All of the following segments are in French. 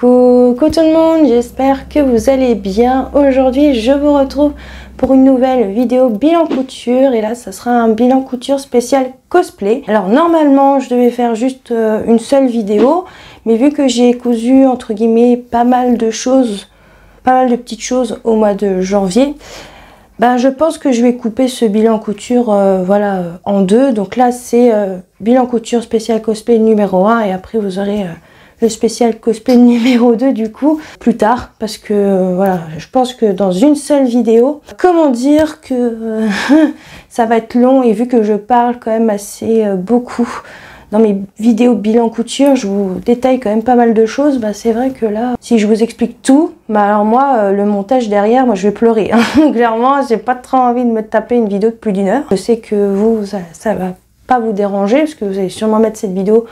Coucou tout le monde, j'espère que vous allez bien. Aujourd'hui je vous retrouve pour une nouvelle vidéo bilan couture et là ça sera un bilan couture spécial cosplay. Alors normalement je devais faire juste une seule vidéo, mais vu que j'ai cousu entre guillemets pas mal de choses, pas mal de petites choses au mois de janvier, ben, je pense que je vais couper ce bilan couture voilà, en deux. Donc là c'est bilan couture spécial cosplay numéro 1 et après vous aurez le spécial cosplay numéro 2 du coup plus tard, parce que voilà, je pense que dans une seule vidéo, comment dire que ça va être long, et vu que je parle quand même assez beaucoup dans mes vidéos bilan couture, je vous détaille quand même pas mal de choses, bah c'est vrai que là, si je vous explique tout, bah alors moi, le montage derrière, moi je vais pleurer. Hein. Clairement, j'ai pas trop envie de me taper une vidéo de plus d'une heure. Je sais que vous, ça va pas vous déranger, parce que vous allez sûrement mettre cette vidéo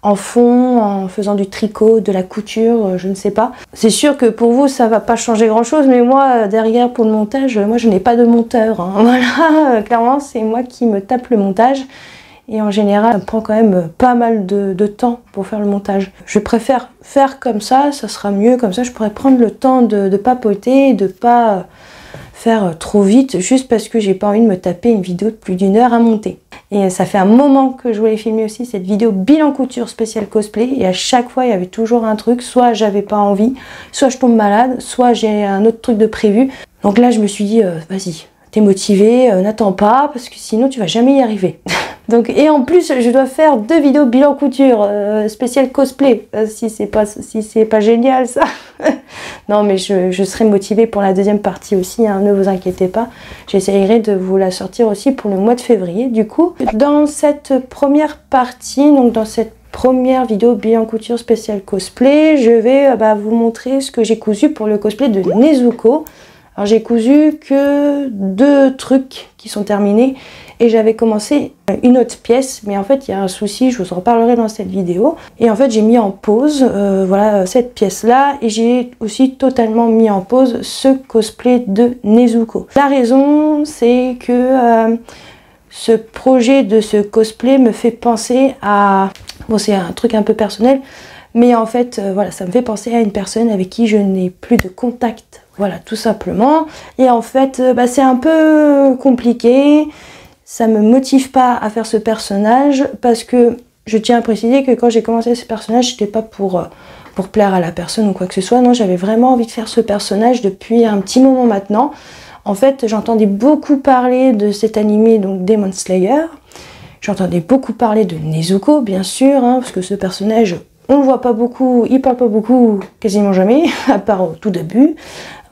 en fond, en faisant du tricot, de la couture, je ne sais pas. C'est sûr que pour vous, ça va pas changer grand chose, mais moi, derrière, pour le montage, moi je n'ai pas de monteur. Hein. Voilà, clairement, c'est moi qui me tape le montage. Et en général, ça prend quand même pas mal de temps pour faire le montage. Je préfère faire comme ça sera mieux. Comme ça, je pourrais prendre le temps de papoter, de pas faire trop vite, juste parce que j'ai pas envie de me taper une vidéo de plus d'une heure à monter. Et ça fait un moment que je voulais filmer aussi cette vidéo bilan couture spécial cosplay, et à chaque fois il y avait toujours un truc, soit j'avais pas envie, soit je tombe malade, soit j'ai un autre truc de prévu. Donc là je me suis dit vas-y, t'es motivée, n'attends pas, parce que sinon tu vas jamais y arriver. Donc, et en plus je dois faire 2 vidéos bilan couture spécial cosplay, si c'est pas génial ça. Non mais je serai motivée pour la deuxième partie aussi, hein, ne vous inquiétez pas, j'essayerai de vous la sortir aussi pour le mois de février. Du coup, dans cette première partie, donc dans cette première vidéo bilan couture spécial cosplay, je vais vous montrer ce que j'ai cousu pour le cosplay de Nezuko. Alors j'ai cousu que 2 trucs qui sont terminés, et j'avais commencé une autre pièce, mais en fait il y a un souci, je vous en reparlerai dans cette vidéo. Et en fait j'ai mis en pause voilà, cette pièce là, et j'ai aussi totalement mis en pause ce cosplay de Nezuko. La raison c'est que ce projet de ce cosplay me fait penser à... Bon, c'est un truc un peu personnel, mais en fait voilà, ça me fait penser à une personne avec qui je n'ai plus de contact. Voilà, tout simplement. Et en fait, c'est un peu compliqué. Ça me motive pas à faire ce personnage, parce que je tiens à préciser que quand j'ai commencé ce personnage, c'était pas pour plaire à la personne ou quoi que ce soit. Non, j'avais vraiment envie de faire ce personnage depuis un petit moment maintenant. En fait, j'entendais beaucoup parler de cet animé, donc Demon Slayer. J'entendais beaucoup parler de Nezuko, bien sûr, hein, parce que ce personnage, on le voit pas beaucoup, il parle pas beaucoup, quasiment jamais, à part au tout début.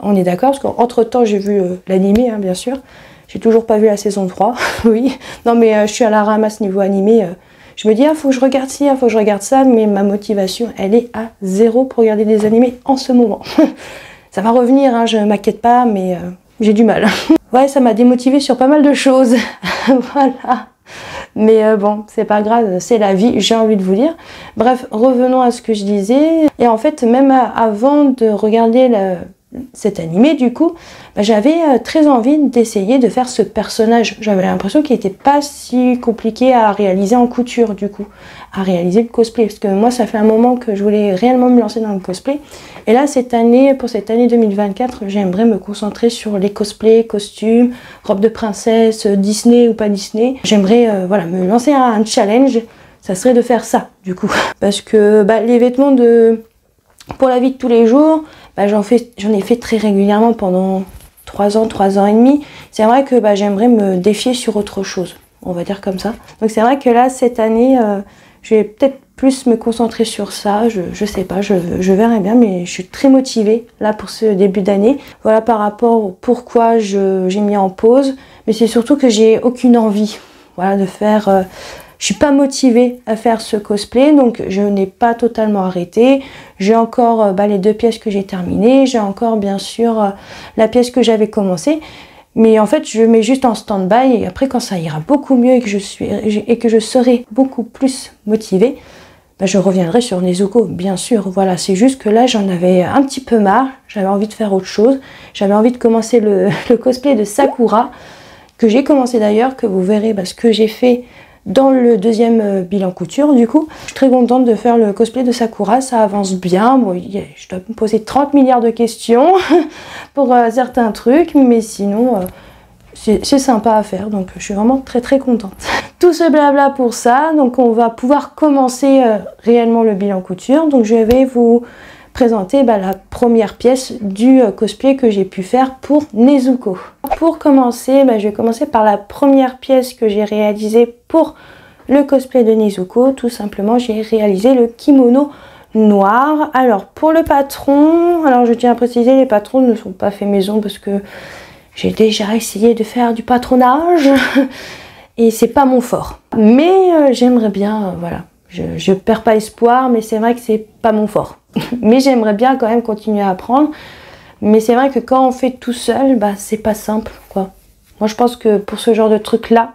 On est d'accord, parce qu'entre temps j'ai vu l'animé, hein, bien sûr. J'ai toujours pas vu la saison 3, oui. Non mais je suis à la ramasse niveau animé. Je me dis, ah, faut que je regarde ci, faut que je regarde ça, mais ma motivation, elle est à 0 pour regarder des animés en ce moment. Ça va revenir, hein, je m'inquiète pas, mais j'ai du mal. Ouais, ça m'a démotivée sur pas mal de choses. Voilà. Mais bon, c'est pas grave, c'est la vie, j'ai envie de vous dire. Bref, revenons à ce que je disais. Et en fait, même avant de regarder cet animé, du coup, j'avais très envie d'essayer de faire ce personnage. J'avais l'impression qu'il n'était pas si compliqué à réaliser en couture, du coup, à réaliser le cosplay. Parce que moi, ça fait un moment que je voulais réellement me lancer dans le cosplay. Et là, pour cette année 2024, j'aimerais me concentrer sur les cosplays, costumes, robes de princesse, Disney ou pas Disney. J'aimerais voilà, me lancer à un challenge. Ça serait de faire ça, du coup. Parce que les vêtements pour la vie de tous les jours, j'en ai fait très régulièrement pendant 3 ans et demi. C'est vrai que j'aimerais me défier sur autre chose, on va dire comme ça. Donc c'est vrai que là, cette année, je vais peut-être plus me concentrer sur ça, je sais pas, je verrai bien, mais je suis très motivée là pour ce début d'année. Voilà par rapport au pourquoi j'ai mis en pause, mais c'est surtout que j'ai aucune envie, voilà, de faire... je suis pas motivée à faire ce cosplay, donc je n'ai pas totalement arrêté. J'ai encore les 2 pièces que j'ai terminées, j'ai encore bien sûr la pièce que j'avais commencée. Mais en fait, je mets juste en stand-by, et après quand ça ira beaucoup mieux et que je serai beaucoup plus motivée, je reviendrai sur Nezuko, bien sûr. Voilà, c'est juste que là, j'en avais un petit peu marre, j'avais envie de faire autre chose. J'avais envie de commencer le cosplay de Sakura, que j'ai commencé d'ailleurs, que vous verrez ce que j'ai fait dans le deuxième bilan couture du coup. Je suis très contente de faire le cosplay de Sakura, ça avance bien. Bon, je dois me poser 30 milliards de questions pour certains trucs, mais sinon c'est sympa à faire, donc je suis vraiment très contente. Tout ce blabla pour ça, donc on va pouvoir commencer réellement le bilan couture. Donc je vais vous présenter la première pièce du cosplay que j'ai pu faire pour Nezuko. Pour commencer, je vais commencer par la première pièce que j'ai réalisée pour le cosplay de Nezuko. Tout simplement, j'ai réalisé le kimono noir. Alors pour le patron, alors je tiens à préciser, les patrons ne sont pas faits maison parce que j'ai déjà essayé de faire du patronage et c'est pas mon fort. Mais j'aimerais bien, voilà, je perds pas espoir, mais c'est vrai que c'est pas mon fort. Mais j'aimerais bien quand même continuer à apprendre. Mais c'est vrai que quand on fait tout seul, c'est pas simple, quoi. Moi, je pense que pour ce genre de truc-là,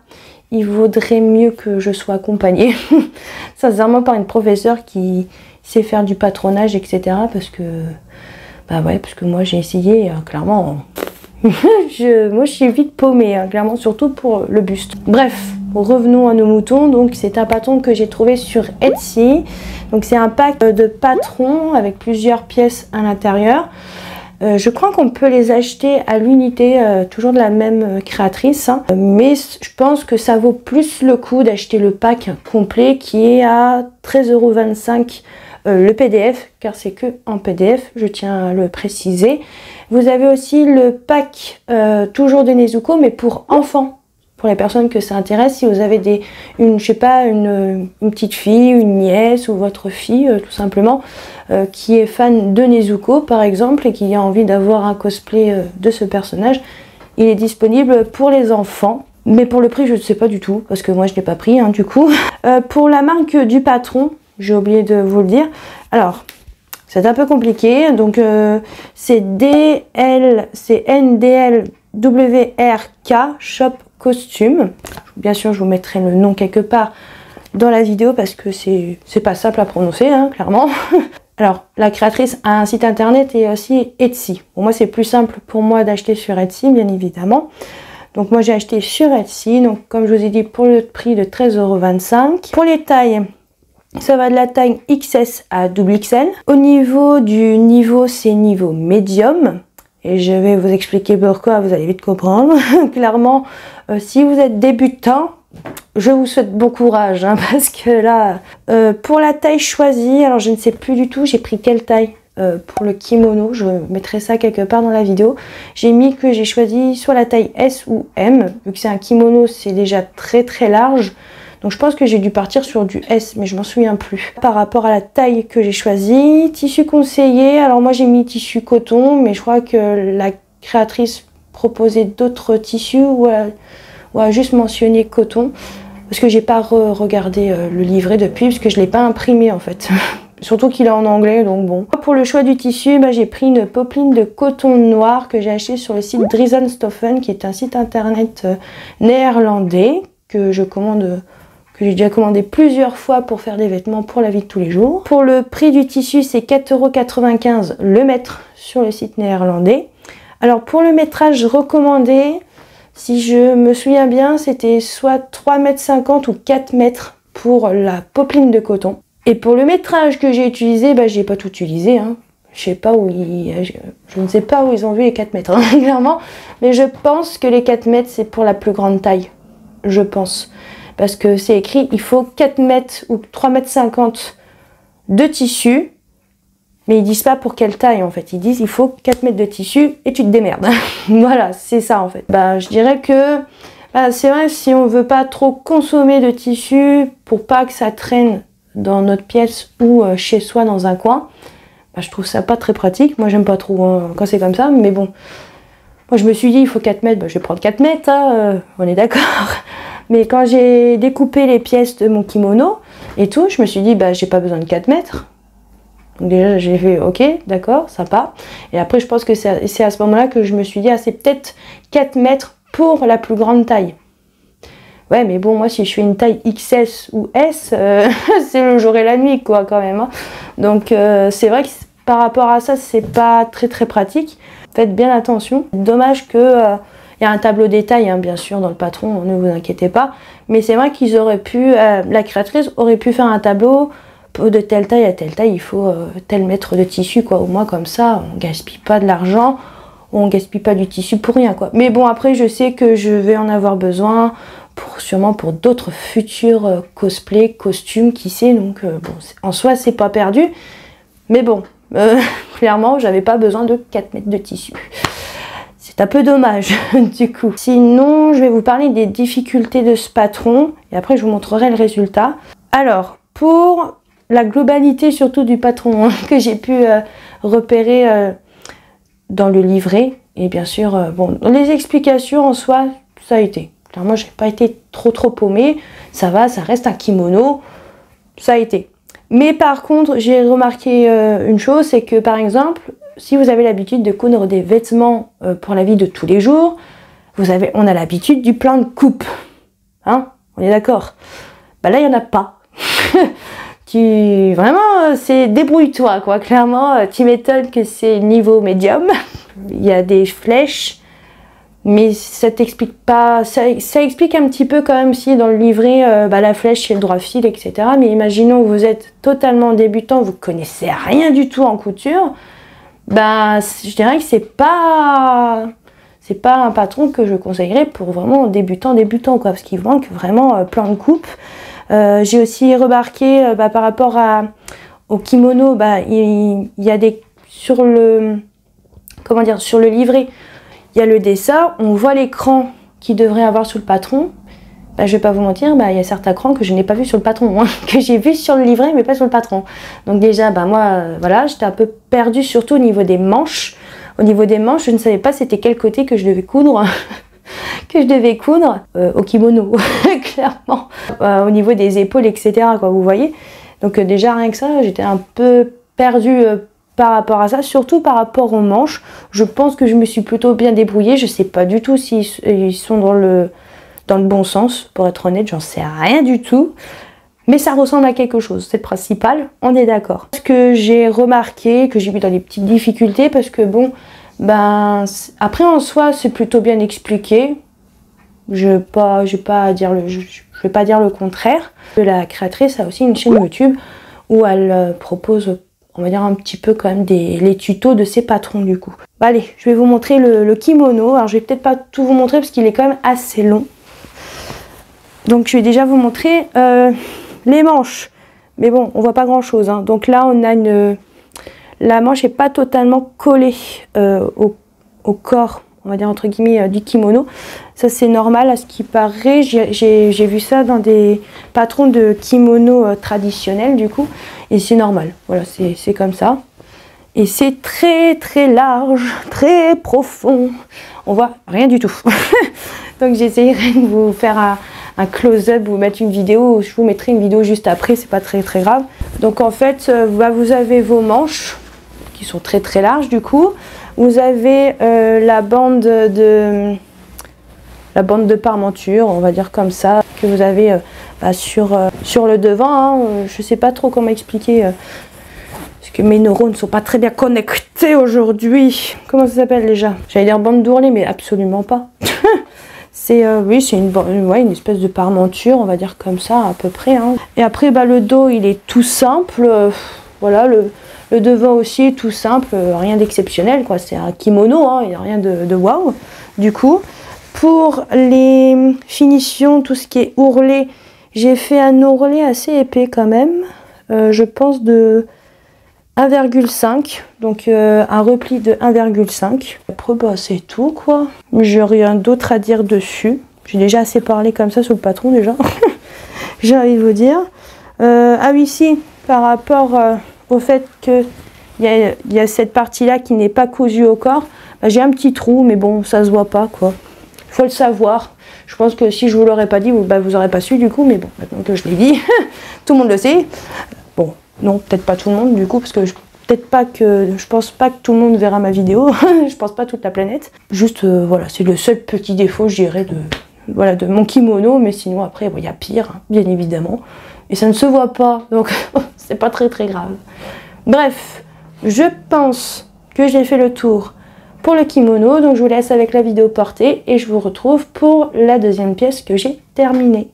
il vaudrait mieux que je sois accompagnée. Sincèrement, par une professeure qui sait faire du patronage, etc. Parce que, parce que moi, j'ai essayé, clairement... moi je suis vite paumée, clairement, surtout pour le buste. Bref, revenons à nos moutons. Donc c'est un patron que j'ai trouvé sur Etsy. Donc c'est un pack de patrons avec plusieurs pièces à l'intérieur. Je crois qu'on peut les acheter à l'unité, toujours de la même créatrice, hein. Mais je pense que ça vaut plus le coup d'acheter le pack complet qui est à 13,25 € le PDF, car c'est que en PDF, je tiens à le préciser. Vous avez aussi le pack toujours de Nezuko, mais pour enfants, pour les personnes que ça intéresse. Si vous avez je sais pas, une petite fille, une nièce ou votre fille, tout simplement, qui est fan de Nezuko par exemple et qui a envie d'avoir un cosplay de ce personnage, il est disponible pour les enfants. Mais pour le prix, je ne sais pas du tout, parce que moi je ne l'ai pas pris, hein, du coup. Pour la marque du patron, j'ai oublié de vous le dire. Alors, c'est un peu compliqué. Donc, c'est NDLWRK Shop Costume. Bien sûr, je vous mettrai le nom quelque part dans la vidéo parce que c'est pas simple à prononcer, hein, clairement. Alors, la créatrice a un site internet et aussi Etsy. Bon, moi, c'est plus simple pour moi d'acheter sur Etsy, bien évidemment. Donc, moi, j'ai acheté sur Etsy. Donc, comme je vous ai dit, pour le prix de 13,25 €. Pour les tailles, ça va de la taille XS à XXL. Au niveau du niveau, c'est niveau médium. Et je vais vous expliquer pourquoi, vous allez vite comprendre. Clairement, si vous êtes débutant, je vous souhaite bon courage. Hein, parce que là, pour la taille choisie, alors je ne sais plus du tout, j'ai pris quelle taille pour le kimono. Je mettrai ça quelque part dans la vidéo. J'ai mis que j'ai choisi soit la taille S ou M. Vu que c'est un kimono, c'est déjà très large. Donc je pense que j'ai dû partir sur du S, mais je m'en souviens plus. Par rapport à la taille que j'ai choisie, tissu conseillé, alors moi j'ai mis tissu coton, mais je crois que la créatrice proposait d'autres tissus ou a juste mentionné coton. Parce que j'ai pas regardé le livret depuis, parce que je l'ai pas imprimé en fait. Surtout qu'il est en anglais, donc bon. Pour le choix du tissu, j'ai pris une popeline de coton noir que j'ai acheté sur le site Drizenstoffen, qui est un site internet néerlandais que je commande... que j'ai déjà commandé plusieurs fois pour faire des vêtements pour la vie de tous les jours. Pour le prix du tissu, c'est 4,95 € le mètre sur le site néerlandais. Alors pour le métrage recommandé, si je me souviens bien, c'était soit 3,50 m ou 4 mètres pour la popeline de coton. Et pour le métrage que j'ai utilisé, j'ai pas tout utilisé, hein. Je sais pas où je ne sais pas où ils ont vu les 4 mètres, hein, clairement. Mais je pense que les 4 mètres, c'est pour la plus grande taille. Je pense. Parce que c'est écrit, il faut 4 mètres ou 3,50 m de tissu. Mais ils disent pas pour quelle taille en fait. Ils disent, il faut 4 mètres de tissu et tu te démerdes. Voilà, c'est ça en fait. Je dirais que c'est vrai, si on veut pas trop consommer de tissu pour pas que ça traîne dans notre pièce ou chez soi dans un coin, je trouve ça pas très pratique. Moi, j'aime pas trop quand c'est comme ça, mais bon. Moi, je me suis dit, il faut 4 mètres, je vais prendre 4 mètres, hein, on est d'accord. Mais quand j'ai découpé les pièces de mon kimono et tout, je me suis dit, j'ai pas besoin de 4 mètres. Donc déjà, j'ai fait, ok, d'accord, sympa. Et après, je pense que c'est à ce moment-là que je me suis dit, c'est peut-être 4 mètres pour la plus grande taille. Ouais, mais bon, moi, si je fais une taille XS ou S, c'est le jour et la nuit, quoi, quand même. Hein. Donc, c'est vrai que par rapport à ça, c'est pas très pratique. Faites bien attention. Dommage que Il y a un tableau détail, hein, bien sûr, dans le patron, ne vous inquiétez pas. Mais c'est vrai qu'ils auraient pu, la créatrice aurait pu faire un tableau de telle taille à telle taille, il faut tel mètre de tissu, quoi. Au moins, comme ça, on gaspille pas de l'argent, on gaspille pas du tissu pour rien, quoi. Mais bon, après, je sais que je vais en avoir besoin, sûrement pour d'autres futurs cosplays, costumes, qui sait. Donc, bon, en soi, c'est pas perdu. Mais bon, clairement, j'avais pas besoin de 4 mètres de tissu. C'est un peu dommage, du coup. Sinon, je vais vous parler des difficultés de ce patron. Et après, je vous montrerai le résultat. Alors, pour la globalité, surtout du patron, hein, que j'ai pu repérer dans le livret. Et bien sûr, bon, les explications en soi, ça a été. Clairement, j'ai pas été trop paumée. Ça va, ça reste un kimono. Ça a été. Mais par contre, j'ai remarqué une chose, c'est que par exemple, si vous avez l'habitude de coudre des vêtements pour la vie de tous les jours, on a l'habitude du plan de coupe. Hein? On est d'accord? Bah là, il n'y en a pas. Vraiment, c'est débrouille-toi, quoi. Clairement, tu m'étonnes que c'est niveau médium. Il y a des flèches. Mais ça t'explique pas, ça explique un petit peu quand même si dans le livret, la flèche c'est le droit fil, etc. Mais imaginons que vous êtes totalement débutant, vous connaissez rien du tout en couture, je dirais que c'est pas un patron que je conseillerais pour vraiment débutant, quoi, parce qu'il manque vraiment plein de coupes. J'ai aussi remarqué par rapport au kimono, il y a des sur le livret. Il y a le dessin, on voit l'écran qu'il devrait avoir sur le patron. Je vais pas vous mentir, il y a certains crans que je n'ai pas vu sur le patron, hein, que j'ai vu sur le livret mais pas sur le patron. Donc déjà, moi, voilà, j'étais un peu perdue, surtout au niveau des manches. Au niveau des manches, je ne savais pas c'était quel côté que je devais coudre, au kimono, clairement. Au niveau des épaules, etc., quoi, vous voyez. Donc déjà, rien que ça, j'étais un peu perdue par rapport à ça, surtout par rapport aux manches. Je pense que je me suis plutôt bien débrouillée. Je sais pas du tout s'ils sont dans le bon sens. Pour être honnête, j'en sais rien du tout. Mais ça ressemble à quelque chose. C'est le principal, on est d'accord. Ce que j'ai remarqué, que j'ai vu dans les petites difficultés, parce que bon, après en soi, c'est plutôt bien expliqué. Je vais pas dire le contraire. La créatrice a aussi une chaîne YouTube où elle propose, on va dire un petit peu quand même les tutos de ses patrons du coup. Allez, je vais vous montrer le kimono. Alors je vais peut-être pas tout vous montrer parce qu'il est quand même assez long. Donc je vais déjà vous montrer les manches. Mais bon, on voit pas grand chose, hein. Donc là on a la manche n'est pas totalement collée au corps, on va dire entre guillemets, du kimono. Ça c'est normal à ce qui paraît. J'ai vu ça dans des patrons de kimono traditionnels du coup. Et c'est normal, voilà, c'est comme ça. Et c'est très large, très profond. On voit rien du tout. Donc j'essayerai de vous faire un close-up, vous mettre une vidéo. Je vous mettrai une vidéo juste après, c'est pas très grave. Donc en fait, vous avez vos manches qui sont très larges du coup. Vous avez la bande de parmenture, on va dire comme ça, que vous avez sur le devant, hein. Je sais pas trop comment expliquer, parce que mes neurones ne sont pas très bien connectés aujourd'hui. Comment ça s'appelle déjà? J'allais dire bande d'ourlet, mais absolument pas. Oui, c'est une espèce de parmenture, on va dire comme ça, à peu près, hein. Et après, le dos, il est tout simple. Voilà, le devant aussi est tout simple, rien d'exceptionnel, quoi. C'est un kimono, hein, il n'y a rien de waouh, du coup. Pour les finitions, tout ce qui est ourlet, j'ai fait un ourlet assez épais quand même. Je pense de 1,5, donc un repli de 1,5. Après, c'est tout, quoi. J'ai rien d'autre à dire dessus. J'ai déjà assez parlé comme ça sur le patron, déjà. J'ai envie de vous dire. Ah oui, si, par rapport au fait qu'il y a cette partie-là qui n'est pas cousue au corps, j'ai un petit trou, mais bon, ça se voit pas, quoi. Faut le savoir. Je pense que si je vous l'aurais pas dit, vous aurez pas su du coup, mais bon, maintenant que je l'ai dit, tout le monde le sait. Bon, non, peut-être pas tout le monde du coup, parce que je pense pas que tout le monde verra ma vidéo. Je pense pas toute la planète. Juste, voilà, c'est le seul petit défaut, je dirais, de mon kimono, mais sinon après, il y a pire, hein, bien évidemment. Et ça ne se voit pas, donc c'est pas très grave. Bref, je pense que j'ai fait le tour pour le kimono. Donc je vous laisse avec la vidéo portée et je vous retrouve pour la deuxième pièce que j'ai terminée.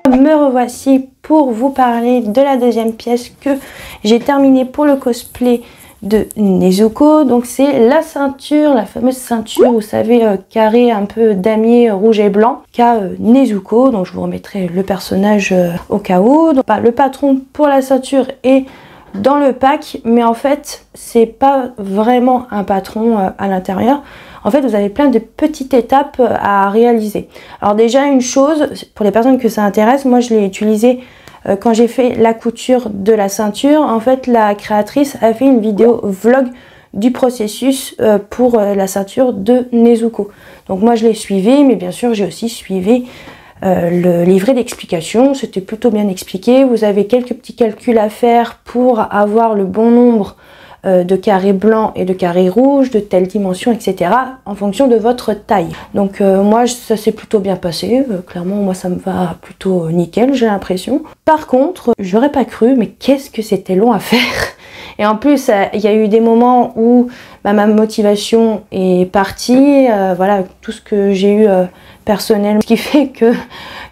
Me revoici pour vous parler de la deuxième pièce que j'ai terminée pour le cosplay de Nezuko. Donc c'est la ceinture, la fameuse ceinture, vous savez, carré un peu damier rouge et blanc qu'a Nezuko. Donc je vous remettrai le personnage au cas où. Donc, le patron pour la ceinture est dans le pack, mais en fait c'est pas vraiment un patron à l'intérieur. En fait, vous avez plein de petites étapes à réaliser. Alors déjà, une chose, pour les personnes que ça intéresse, moi je l'ai utilisé quand j'ai fait la couture de la ceinture. En fait, la créatrice a fait une vidéo vlog du processus pour la ceinture de Nezuko. Donc moi je l'ai suivi, mais bien sûr j'ai aussi suivi le livret d'explication. C'était plutôt bien expliqué. Vous avez quelques petits calculs à faire pour avoir le bon nombre de carrés blancs et de carrés rouges, de telle dimension, etc. en fonction de votre taille. Donc moi ça s'est plutôt bien passé, clairement moi ça me va plutôt nickel, j'ai l'impression. Par contre, j'aurais pas cru, mais qu'est-ce que c'était long à faire. Et en plus, il y a eu des moments où ma motivation est partie, voilà, tout ce que j'ai eu personnellement, ce qui fait que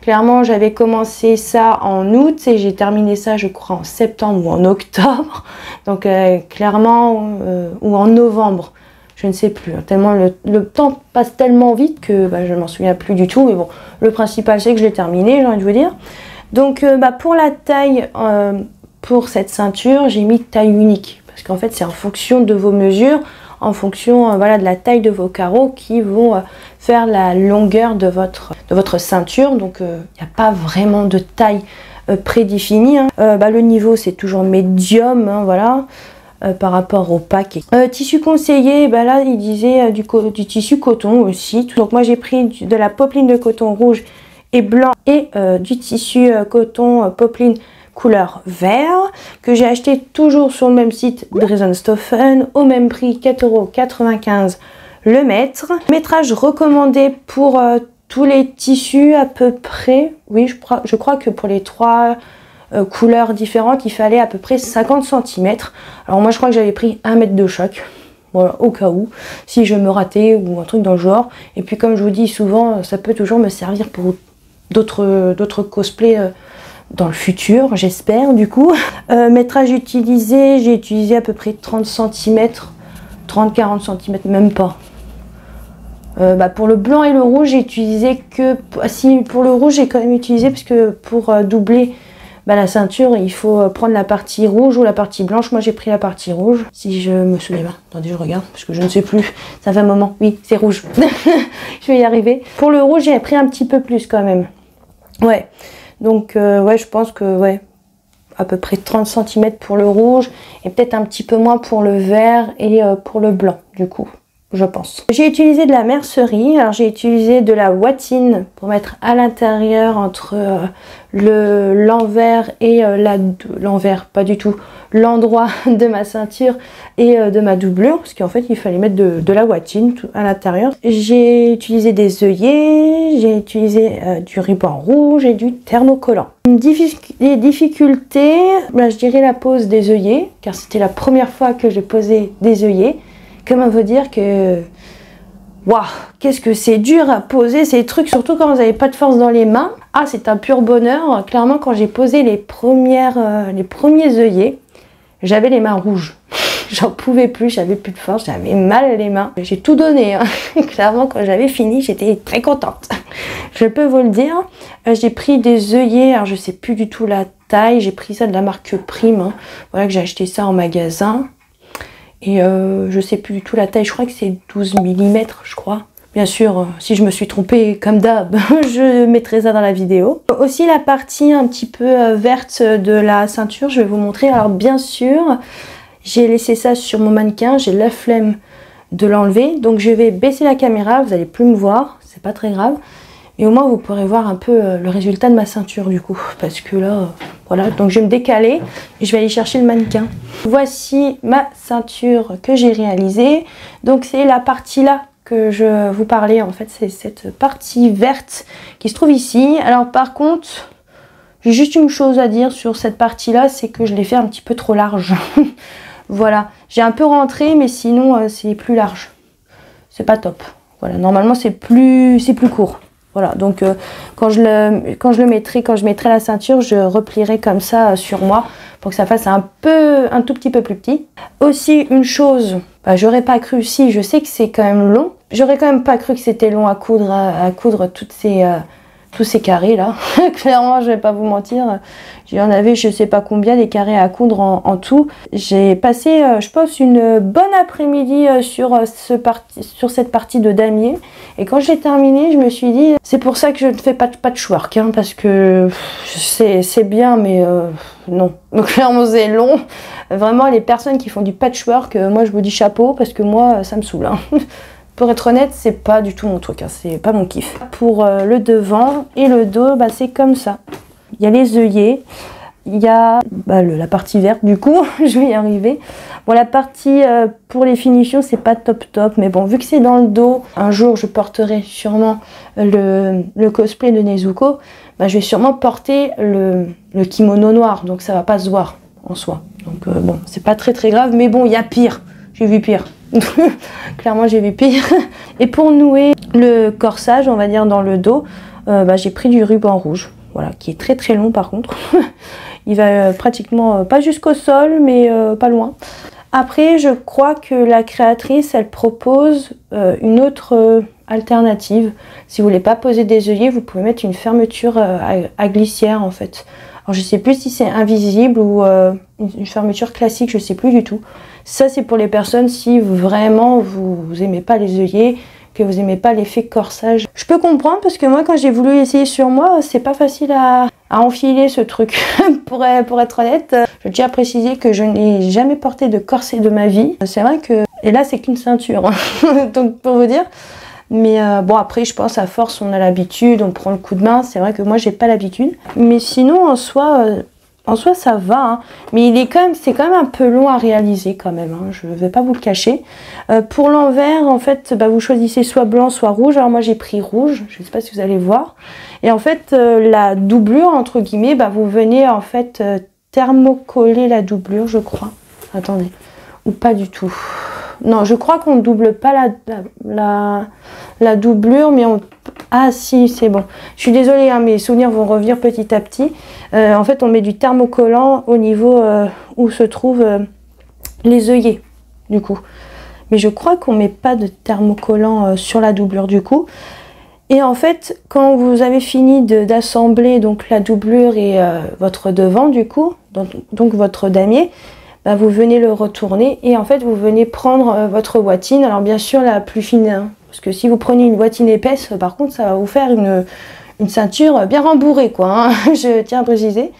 clairement j'avais commencé ça en août et j'ai terminé ça je crois en septembre ou en octobre, donc clairement, ou en novembre, je ne sais plus, hein, tellement le temps passe tellement vite que je ne m'en souviens plus du tout, mais bon, le principal c'est que je l'ai terminé, j'ai envie de vous dire. Donc pour la taille, pour cette ceinture, j'ai mis taille unique, parce qu'en fait c'est en fonction de vos mesures, en fonction voilà, de la taille de vos carreaux qui vont faire la longueur de votre ceinture. Donc il n'y a pas vraiment de taille prédéfinie, hein. Le niveau c'est toujours médium, hein, voilà, par rapport au pack. Tissu conseillé, là il disait du tissu coton aussi. Donc moi j'ai pris de la popeline de coton rouge et blanc et du tissu coton popeline couleur vert, que j'ai acheté toujours sur le même site Dresdenstoffen au même prix, 4,95 € le mètre. Métrage recommandé pour tous les tissus à peu près, oui je crois que pour les trois couleurs différentes il fallait à peu près 50 cm. Alors moi je crois que j'avais pris 1 mètre de chaque, voilà, au cas où, si je me ratais ou un truc dans le genre. Et puis comme je vous dis souvent, ça peut toujours me servir pour d'autres cosplays dans le futur, j'espère du coup. Métrage utilisé, j'ai utilisé à peu près 30 cm, 30-40 cm, même pas. Pour le blanc et le rouge, j'ai utilisé que... Si, pour le rouge, j'ai quand même utilisé, parce que pour doubler la ceinture, il faut prendre la partie rouge ou la partie blanche. Moi, j'ai pris la partie rouge, si je me souviens bien. Attendez, je regarde, parce que je ne sais plus. Ça fait un moment. Oui, c'est rouge. Je vais y arriver. Pour le rouge, j'ai pris un petit peu plus quand même. Ouais. Donc ouais, je pense que ouais, à peu près 30 cm pour le rouge et peut-être un petit peu moins pour le vert et pour le blanc du coup, je pense. J'ai utilisé de la mercerie, alors j'ai utilisé de la watine pour mettre à l'intérieur entre l'envers et l'envers, pas du tout, l'endroit de ma ceinture et de ma doublure, parce qu'en fait il fallait mettre de la watine à l'intérieur. J'ai utilisé des œillets, j'ai utilisé du ruban rouge et du thermocollant. Les difficultés, je dirais la pose des œillets, car c'était la première fois que j'ai posé des œillets. Comment vous dire que waouh, qu'est-ce que c'est dur à poser ces trucs, surtout quand vous n'avez pas de force dans les mains. Ah, c'est un pur bonheur. Clairement, quand j'ai posé les premiers œillets, j'avais les mains rouges. j'en pouvais plus, j'avais plus de force, j'avais mal à les mains. J'ai tout donné, hein. Clairement quand j'avais fini, j'étais très contente. Je peux vous le dire. J'ai pris des œillets, alors je sais plus du tout la taille, j'ai pris ça de la marque Prime, hein. Voilà que j'ai acheté ça en magasin. Et je sais plus du tout la taille, je crois que c'est 12 mm, je crois. Bien sûr, si je me suis trompée, comme d'hab, je mettrai ça dans la vidéo. Aussi la partie un petit peu verte de la ceinture, je vais vous montrer. Alors bien sûr, j'ai laissé ça sur mon mannequin, j'ai la flemme de l'enlever. Donc je vais baisser la caméra, vous n'allez plus me voir, c'est pas très grave. Et au moins vous pourrez voir un peu le résultat de ma ceinture du coup. Parce que là, voilà, donc je vais me décaler et je vais aller chercher le mannequin. Voici ma ceinture que j'ai réalisée. Donc c'est la partie là que je vous parlais, en fait c'est cette partie verte qui se trouve ici. Alors par contre, j'ai juste une chose à dire sur cette partie là, c'est que je l'ai fait un petit peu trop large. Voilà, j'ai un peu rentré mais sinon c'est plus large, c'est pas top. Voilà, normalement c'est plus court. Voilà, donc quand je mettrai la ceinture, je replierai comme ça sur moi pour que ça fasse un tout petit peu plus petit. Aussi une chose, bah, j'aurais pas cru, si je sais que c'est quand même long, j'aurais quand même pas cru que c'était long à coudre tous ces carrés là. Clairement, je vais pas vous mentir, j'en avais je sais pas combien des carrés à coudre en tout. J'ai passé je pense une bonne après-midi sur cette partie de damier, et quand j'ai terminé je me suis dit c'est pour ça que je ne fais pas de patchwork, hein, parce que c'est bien mais non. Donc clairement c'est long. Vraiment les personnes qui font du patchwork, moi je vous dis chapeau, parce que moi ça me saoule, hein. Pour être honnête, c'est pas du tout mon truc, hein, c'est pas mon kiff. Pour le devant et le dos, bah, c'est comme ça. Il y a les œillets, il y a la partie verte du coup, je vais y arriver. Bon, la partie pour les finitions, c'est pas top, mais bon, vu que c'est dans le dos, un jour je porterai sûrement le cosplay de Nezuko, bah, je vais sûrement porter le kimono noir, donc ça va pas se voir en soi. Donc bon, c'est pas très grave, mais bon, il y a pire, j'ai vu pire. Clairement j'ai vu pire. Et pour nouer le corsage, on va dire dans le dos, j'ai pris du ruban rouge, voilà, qui est très long par contre. Il va pratiquement pas jusqu'au sol, mais pas loin. Après, je crois que la créatrice, elle propose une autre alternative. Si vous voulez pas poser des œillets, vous pouvez mettre une fermeture à glissière en fait. Alors je sais plus si c'est invisible ou une fermeture classique, je sais plus du tout. Ça c'est pour les personnes si vraiment vous aimez pas les œillets, que vous aimez pas l'effet corsage. Je peux comprendre, parce que moi quand j'ai voulu essayer sur moi, c'est pas facile à enfiler ce truc. pour être honnête, je tiens à préciser que je n'ai jamais porté de corset de ma vie. C'est vrai que, et là c'est qu'une ceinture, donc pour vous dire. Mais bon, après je pense à force on a l'habitude, on prend le coup de main. C'est vrai que moi j'ai pas l'habitude, mais sinon en soi ça va, hein. Mais c'est quand même un peu long à réaliser quand même, hein. Je vais pas vous le cacher. Pour l'envers en fait, vous choisissez soit blanc soit rouge. Alors moi j'ai pris rouge, je sais pas si vous allez voir. Et en fait la doublure entre guillemets, vous venez en fait thermocoller la doublure, je crois. Attendez, ou pas du tout. Non, je crois qu'on ne double pas la doublure, mais on... Ah si, c'est bon. Je suis désolée, hein, mes souvenirs vont revenir petit à petit. En fait, on met du thermocollant au niveau où se trouvent les œillets, du coup. Mais je crois qu'on ne met pas de thermocollant sur la doublure, du coup. Et en fait, quand vous avez fini d'assembler donc la doublure et votre devant, du coup, donc votre damier, vous venez le retourner et en fait vous venez prendre votre bottine. Alors bien sûr la plus fine, hein, parce que si vous prenez une bottine épaisse, par contre ça va vous faire une ceinture bien rembourrée quoi, hein. Je tiens à préciser.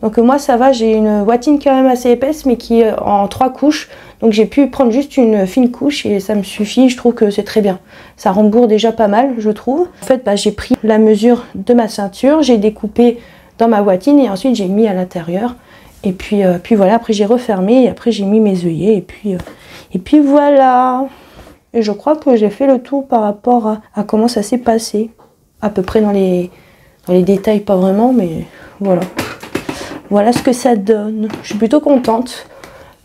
Donc moi ça va, j'ai une bottine quand même assez épaisse mais qui est en 3 couches. Donc j'ai pu prendre juste une fine couche et ça me suffit, je trouve que c'est très bien. Ça rembourre déjà pas mal je trouve. En fait j'ai pris la mesure de ma ceinture, j'ai découpé dans ma bottine et ensuite j'ai mis à l'intérieur. Et puis voilà, après j'ai refermé et après j'ai mis mes œillets et puis voilà. Et je crois que j'ai fait le tour par rapport à comment ça s'est passé. À peu près dans les détails, pas vraiment, mais voilà. Voilà ce que ça donne. Je suis plutôt contente.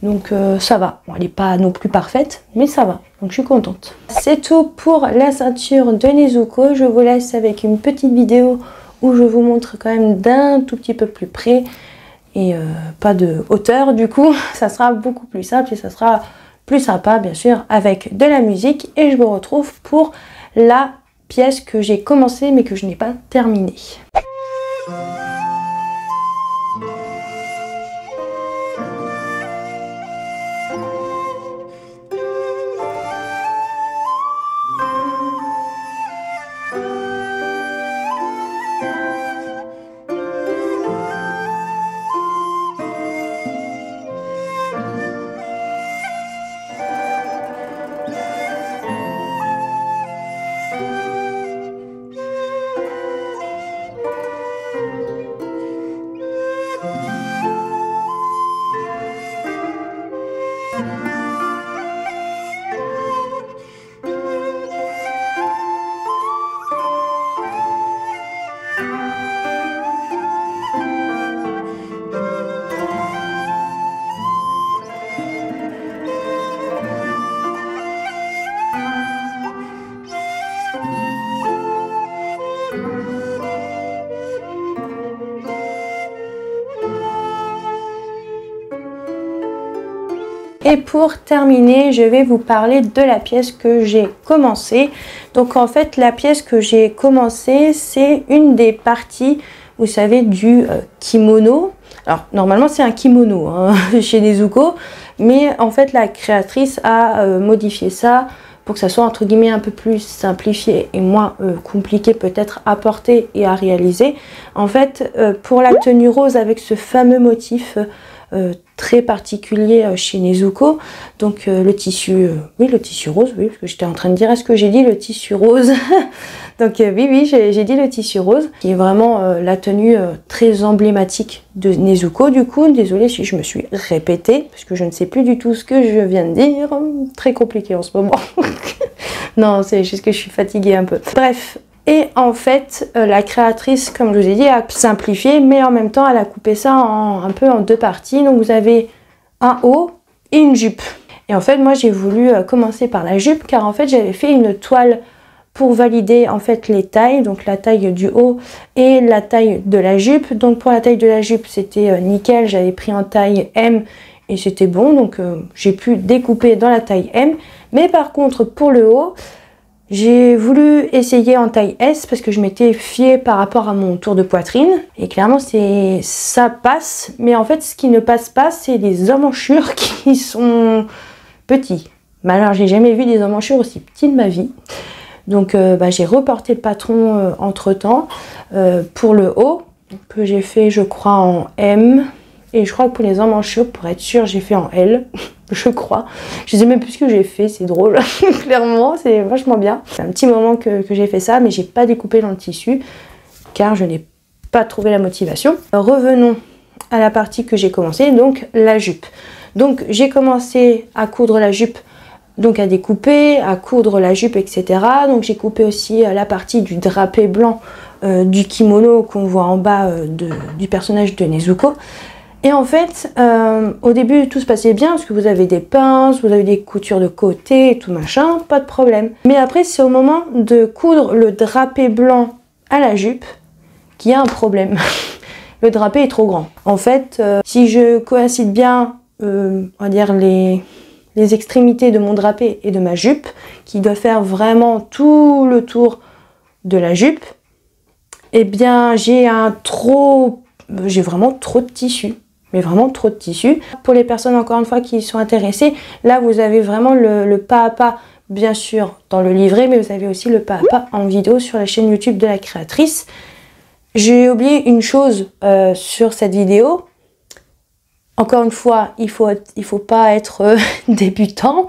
Donc ça va. Bon, elle n'est pas non plus parfaite, mais ça va. Donc je suis contente. C'est tout pour la ceinture de Nezuko. Je vous laisse avec une petite vidéo où je vous montre quand même d'un tout petit peu plus près. et pas de hauteur. Du coup, ça sera beaucoup plus simple et ça sera plus sympa, bien sûr, avec de la musique. Et je vous retrouve pour la pièce que j'ai commencé mais que je n'ai pas terminée. Et pour terminer, je vais vous parler de la pièce que j'ai commencée. Donc en fait, la pièce que j'ai commencée, c'est une des parties, vous savez, du kimono. Alors normalement c'est un kimono hein, chez Nezuko, mais en fait la créatrice a modifié ça pour que ça soit entre guillemets un peu plus simplifié et moins compliqué peut-être à porter et à réaliser. En fait, pour la tenue rose avec ce fameux motif très particulier chez Nezuko, donc le tissu, oui le tissu rose, oui parce que j'étais en train de dire est-ce que j'ai dit le tissu rose donc oui j'ai dit le tissu rose, qui est vraiment la tenue très emblématique de Nezuko. Du coup, désolée si je me suis répétée, parce que je ne sais plus du tout ce que je viens de dire, très compliqué en ce moment non c'est juste que je suis fatiguée un peu, bref. Et en fait, la créatrice, comme je vous ai dit, a simplifié, mais en même temps, elle a coupé ça un peu en deux parties. Donc vous avez un haut et une jupe. Et en fait, moi, j'ai voulu commencer par la jupe, car en fait, j'avais fait une toile pour valider en fait les tailles, donc la taille du haut et la taille de la jupe. Donc pour la taille de la jupe, c'était nickel, j'avais pris en taille M et c'était bon, donc j'ai pu découper dans la taille M. Mais par contre, pour le haut, j'ai voulu essayer en taille S parce que je m'étais fiée par rapport à mon tour de poitrine. Et clairement, ça passe. Mais en fait, ce qui ne passe pas, c'est les emmanchures qui sont petits. Mais alors, j'ai jamais vu des emmanchures aussi petits de ma vie. Donc, j'ai reporté le patron entre-temps pour le haut, que j'ai fait, je crois, en M. Et je crois que pour les emmanchures, pour être sûre, j'ai fait en L. Je crois. Je sais même plus ce que j'ai fait, c'est drôle. Clairement, c'est vachement bien. C'est un petit moment que j'ai fait ça, mais j'ai pas découpé dans le tissu, car je n'ai pas trouvé la motivation. Revenons à la partie que j'ai commencé, donc la jupe. Donc j'ai commencé à coudre la jupe, donc à découper, à coudre la jupe, etc. Donc j'ai coupé aussi la partie du drapé blanc du kimono qu'on voit en bas du personnage de Nezuko. Et en fait, au début, tout se passait bien, parce que vous avez des pinces, vous avez des coutures de côté et tout machin, pas de problème. Mais après, c'est au moment de coudre le drapé blanc à la jupe qu'il y a un problème. Le drapé est trop grand. En fait, si je coïncide bien, on va dire les extrémités de mon drapé et de ma jupe, qui doit faire vraiment tout le tour de la jupe, eh bien, j'ai vraiment trop de tissu. Mais vraiment trop de tissu. Pour les personnes encore une fois qui sont intéressées, là vous avez vraiment le pas à pas, bien sûr dans le livret, mais vous avez aussi le pas à pas en vidéo sur la chaîne YouTube de la créatrice. J'ai oublié une chose sur cette vidéo. Encore une fois, il faut pas être débutant.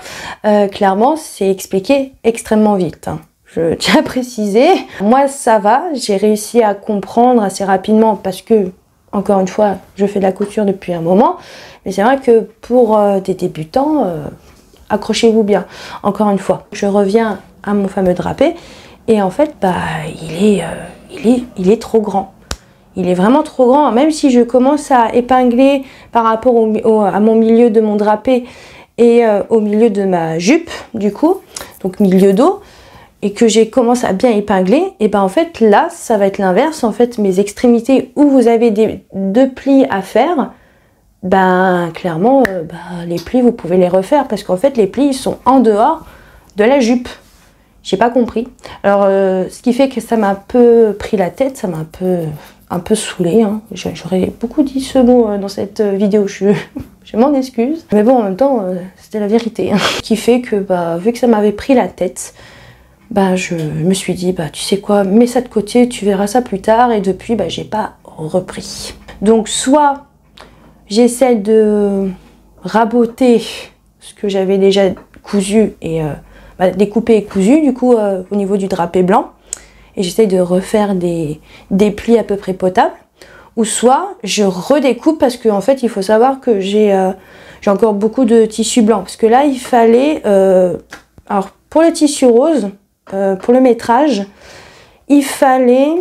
Clairement, c'est expliqué extrêmement vite. Hein. Je tiens à préciser. Moi ça va, j'ai réussi à comprendre assez rapidement parce que encore une fois, je fais de la couture depuis un moment, mais c'est vrai que pour des débutants, accrochez-vous bien. Encore une fois, je reviens à mon fameux drapé, et en fait, il est trop grand. Il est vraiment trop grand, même si je commence à épingler par rapport à mon milieu de mon drapé et au milieu de ma jupe, du coup, donc milieu dos, et que j'ai commencé à bien épingler, et ben en fait là ça va être l'inverse. En fait mes extrémités où vous avez deux plis à faire, ben clairement les plis vous pouvez les refaire parce qu'en fait les plis ils sont en dehors de la jupe. J'ai pas compris. Alors ce qui fait que ça m'a un peu pris la tête, ça m'a un peu saoulée, hein. J'aurais beaucoup dit ce mot dans cette vidéo, je m'en excuse. Mais bon, en même temps, c'était la vérité. Hein. Ce qui fait que, vu que ça m'avait pris la tête, je me suis dit, tu sais quoi, mets ça de côté, tu verras ça plus tard. Et depuis, j'ai pas repris. Donc, soit j'essaie de raboter ce que j'avais déjà cousu et découpé et cousu, du coup, au niveau du drapé blanc. Et j'essaye de refaire des plis à peu près potables, ou soit je redécoupe parce qu'en fait il faut savoir que j'ai encore beaucoup de tissu blanc, parce que là il fallait, alors pour le tissu rose, pour le métrage, il fallait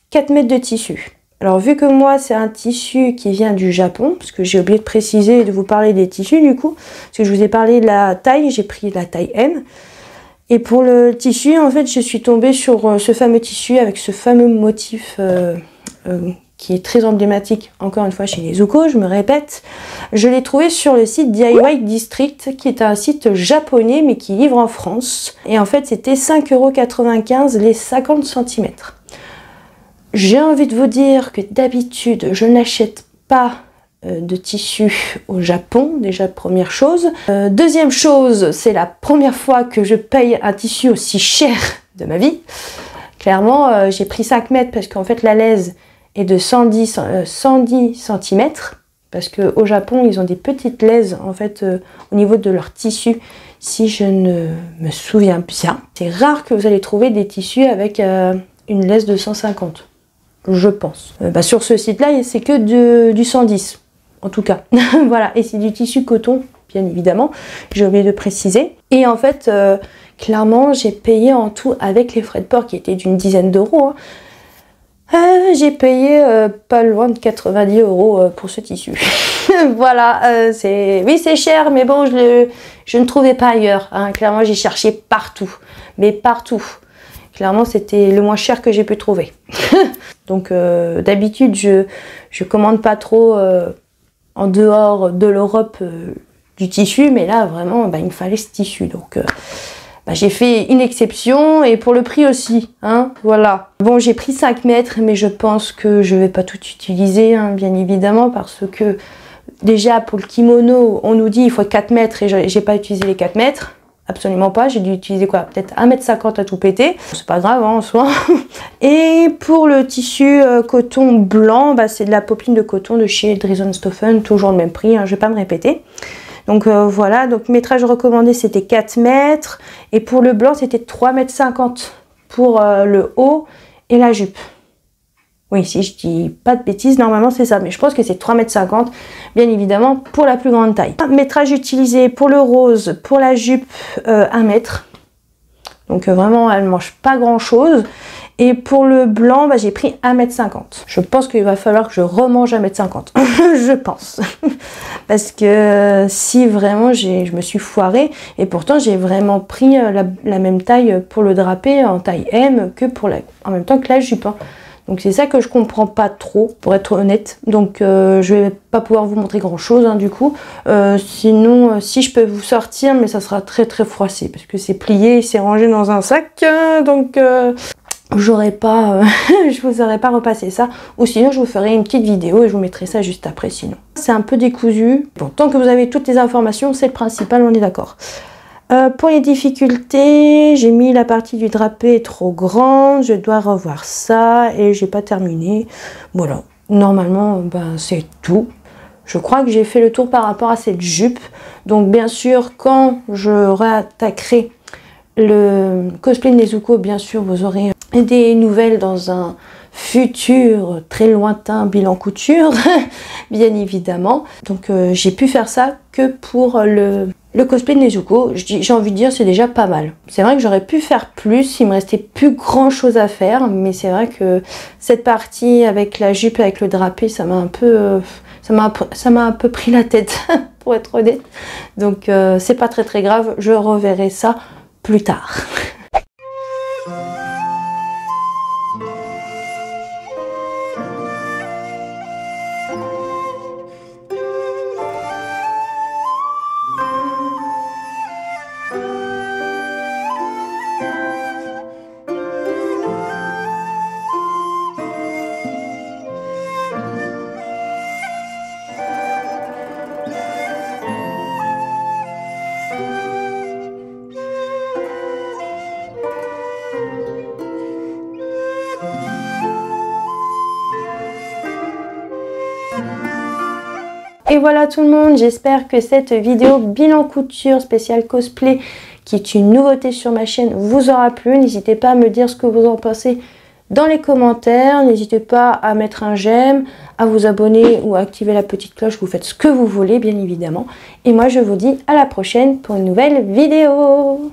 4 mètres de tissu. Alors vu que moi c'est un tissu qui vient du Japon, parce que j'ai oublié de préciser et de vous parler des tissus du coup, parce que je vous ai parlé de la taille, j'ai pris la taille M. Et pour le tissu, en fait, je suis tombée sur ce fameux tissu avec ce fameux motif qui est très emblématique, encore une fois, chez les Zuko, je me répète. Je l'ai trouvé sur le site DIY District, qui est un site japonais, mais qui livre en France. Et en fait, c'était 5,95 € les 50 cm. J'ai envie de vous dire que d'habitude, je n'achète pas de tissu au Japon, déjà première chose. Deuxième chose, c'est la première fois que je paye un tissu aussi cher de ma vie. Clairement, j'ai pris 5 mètres parce qu'en fait la laise est de 110 cm, parce qu'au Japon ils ont des petites laises en fait au niveau de leur tissu, si je ne me souviens bien. C'est rare que vous allez trouver des tissus avec une laise de 150, je pense. Sur ce site là c'est que du 110. En tout cas, voilà, et c'est du tissu coton, bien évidemment, j'ai oublié de préciser. Et en fait, clairement, j'ai payé en tout, avec les frais de port qui étaient d'une dizaine d'euros, j'ai payé pas loin de 90 € pour ce tissu. Voilà, oui c'est cher, mais bon, je ne trouvais pas ailleurs. Hein. Clairement, j'ai cherché partout, mais partout. Clairement, c'était le moins cher que j'ai pu trouver. Donc, d'habitude, je commande pas trop en dehors de l'Europe du tissu, mais là vraiment il me fallait ce tissu, donc j'ai fait une exception, et pour le prix aussi, hein, voilà. Bon, j'ai pris 5 mètres, mais je pense que je vais pas tout utiliser, hein, bien évidemment, parce que déjà pour le kimono on nous dit il faut 4 mètres et j'ai pas utilisé les 4 mètres. Absolument pas, j'ai dû utiliser quoi, peut-être 1,50 m à tout péter, c'est pas grave hein, en soi. Et pour le tissu coton blanc, c'est de la popeline de coton de chez Dresden-Stoffen, toujours le même prix, hein, je vais pas me répéter. Donc voilà, donc métrage recommandé c'était 4 mètres, et pour le blanc c'était 3,50 m pour le haut et la jupe. Oui, si je dis pas de bêtises, normalement c'est ça, mais je pense que c'est 3,50 m, bien évidemment, pour la plus grande taille. Métrage utilisé pour le rose, pour la jupe, 1 mètre. Donc vraiment, elle ne mange pas grand chose. Et pour le blanc, j'ai pris 1,50 m. Je pense qu'il va falloir que je remange 1,50 m. Je pense. Parce que si vraiment je me suis foirée, et pourtant j'ai vraiment pris la même taille pour le drapé en taille M que pour en même temps que la jupe. Hein. Donc c'est ça que je comprends pas trop, pour être honnête. Donc je vais pas pouvoir vous montrer grand chose hein, du coup. Sinon, si je peux vous sortir, mais ça sera très très froissé, parce que c'est plié, c'est rangé dans un sac. Donc j'aurais pas, je vous aurais pas repassé ça. Ou sinon je vous ferai une petite vidéo et je vous mettrai ça juste après sinon. C'est un peu décousu. Bon, tant que vous avez toutes les informations, c'est le principal, on est d'accord. Pour les difficultés, j'ai mis la partie du drapé trop grande, je dois revoir ça et j'ai pas terminé. Voilà, normalement c'est tout. Je crois que j'ai fait le tour par rapport à cette jupe. Donc bien sûr, quand je réattaquerai le cosplay de Nezuko, bien sûr vous aurez des nouvelles dans un futur très lointain bilan couture, bien évidemment. Donc j'ai pu faire ça que pour le cosplay de Nezuko. J'ai envie de dire c'est déjà pas mal. C'est vrai que j'aurais pu faire plus, il me restait plus grand chose à faire, mais c'est vrai que cette partie avec la jupe, avec le drapé, ça m'a un peu pris la tête pour être honnête. Donc c'est pas très grave, je reverrai ça plus tard. Et voilà tout le monde, j'espère que cette vidéo bilan couture spéciale cosplay, qui est une nouveauté sur ma chaîne, vous aura plu. N'hésitez pas à me dire ce que vous en pensez dans les commentaires. N'hésitez pas à mettre un j'aime, à vous abonner ou à activer la petite cloche. Vous faites ce que vous voulez, bien évidemment. Et moi, je vous dis à la prochaine pour une nouvelle vidéo.